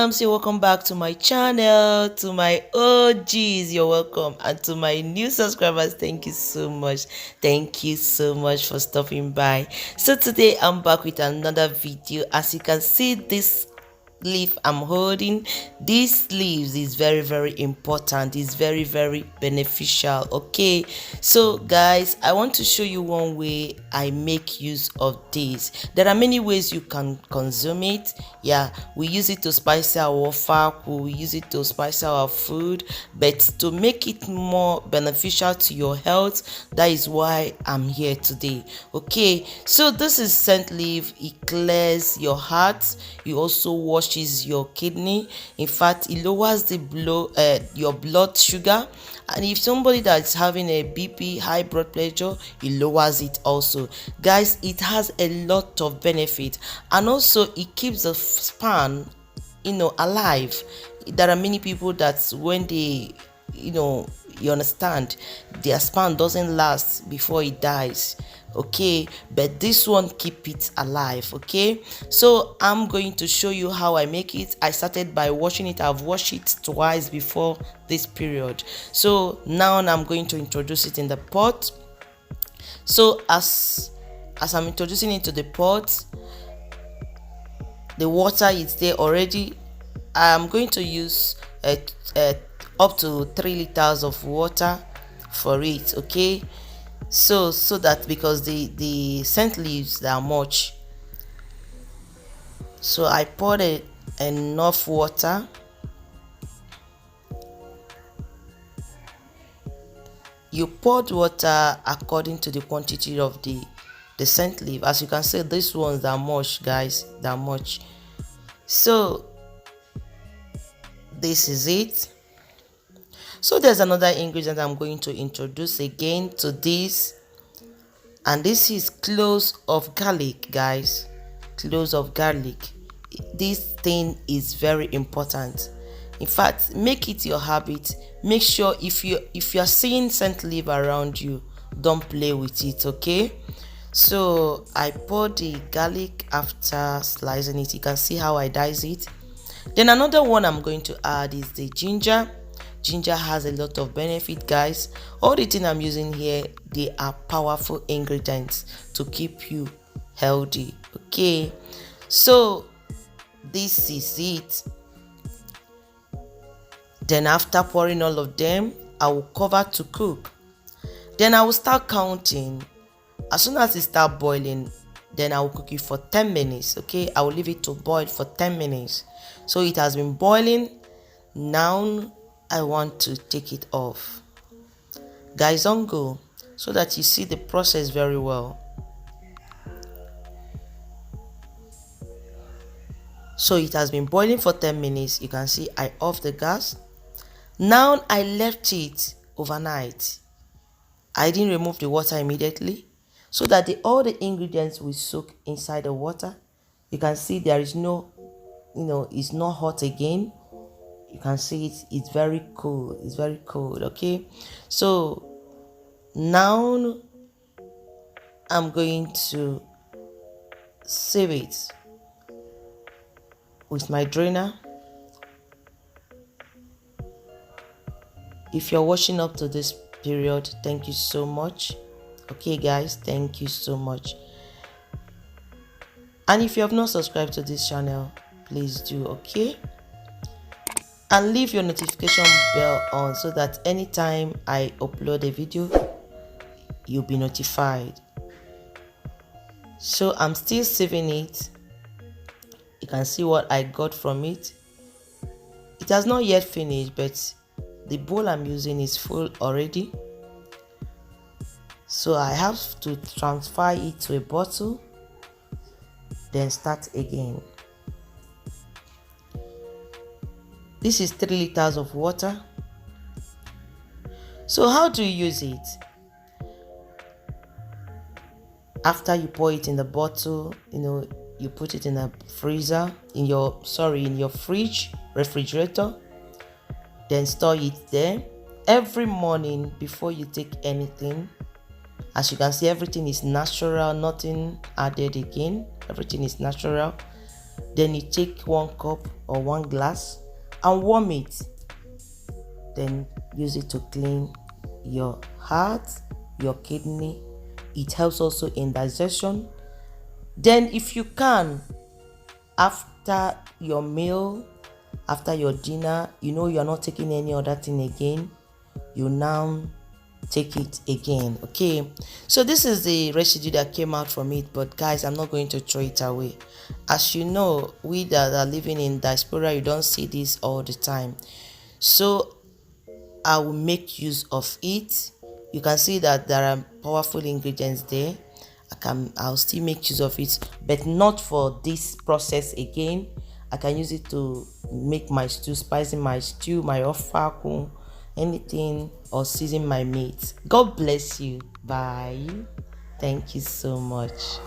You're welcome back to my channel. To my OGs, you're welcome, and to my new subscribers, thank you so much. Thank you so much for stopping by. So today I'm back with another video. As you can see, this leaf I'm holding, this leaves is very important. It's very beneficial. Okay, so guys, I want to show you one way I make use of this. There are many ways you can consume it. Yeah, we use it to spice our fat, we use it to spice our food, but to make it more beneficial to your health, that is why I'm here today. Okay, so this is scent leaf. It clears your heart. You also washes your kidney. In fact, it lowers the your blood sugar, and if somebody that's having a BP, high blood pressure, it lowers it also. Guys, it has a lot of benefit, and also it keeps the sperm alive. There are many people that when they you understand, their sperm doesn't last before it dies. Okay, but this one keep it alive. Okay, so I'm going to show you how I make it. I started by washing it. I've washed it twice before this period, so now I'm going to introduce it in the pot. So as I'm introducing it to the pot, the water is there already. I'm going to use up to 3 liters of water for it. Okay, so that, because the scent leaves that much, so I poured enough water. You poured water according to the quantity of the scent leaf. As you can see, this one's that much, guys, that much. So this is it. So there's another ingredient I'm going to introduce again to this, and this is cloves of garlic, guys. Cloves of garlic. This thing is very important. In fact, make it your habit. Make sure if you're seeing scent leaf around you, don't play with it. Okay, so I pour the garlic after slicing it. You can see how I dice it. Then another one I'm going to add is the ginger. Ginger has a lot of benefit, guys. All the things I'm using here, they are powerful ingredients to keep you healthy. Okay, so this is it. Then after pouring all of them, I will cover to cook. Then I will start counting. As soon as it start boiling, then I will cook it for 10 minutes. Okay, I will leave it to boil for 10 minutes. So it has been boiling. Now I want to take it off. Guys, don't go, so that you see the process very well. So it has been boiling for 10 minutes. You can see I off the gas. Now I left it overnight. I didn't remove the water immediately, so that all the ingredients will soak inside the water. You can see there is no, it's not hot again. You can see it's very cool. It's very cold. Okay, so now I'm going to sieve it with my drainer. If you're watching up to this period, thank you so much. Okay guys, thank you so much. And if you have not subscribed to this channel, please do. Okay, and leave your notification bell on, so that anytime I upload a video, you'll be notified. So I'm still sieving it. You can see what I got from it. It has not yet finished, but the bowl I'm using is full already. So I have to transfer it to a bottle, then start again. This is 3 liters of water. So how do you use it? After you pour it in the bottle, you put it in a freezer, in your fridge, refrigerator, then store it there. Every morning before you take anything, as you can see, everything is natural, nothing added again. Everything is natural. Then you take 1 cup or 1 glass and warm it. Then use it to clean your heart, your kidney. It helps also in digestion. Then if you can, after your meal, after your dinner, you're not taking any other thing again, you now take it again. Okay, so this is the residue that came out from it, but guys, I'm not going to throw it away. As you know, we that are living in diaspora, you don't see this all the time, so I will make use of it. You can see that there are powerful ingredients there. I'll still make use of it, but not for this process again. I can use it to make my stew, spicing my stew, my offer, anything, or season my meat. God bless you. Bye. Thank you so much.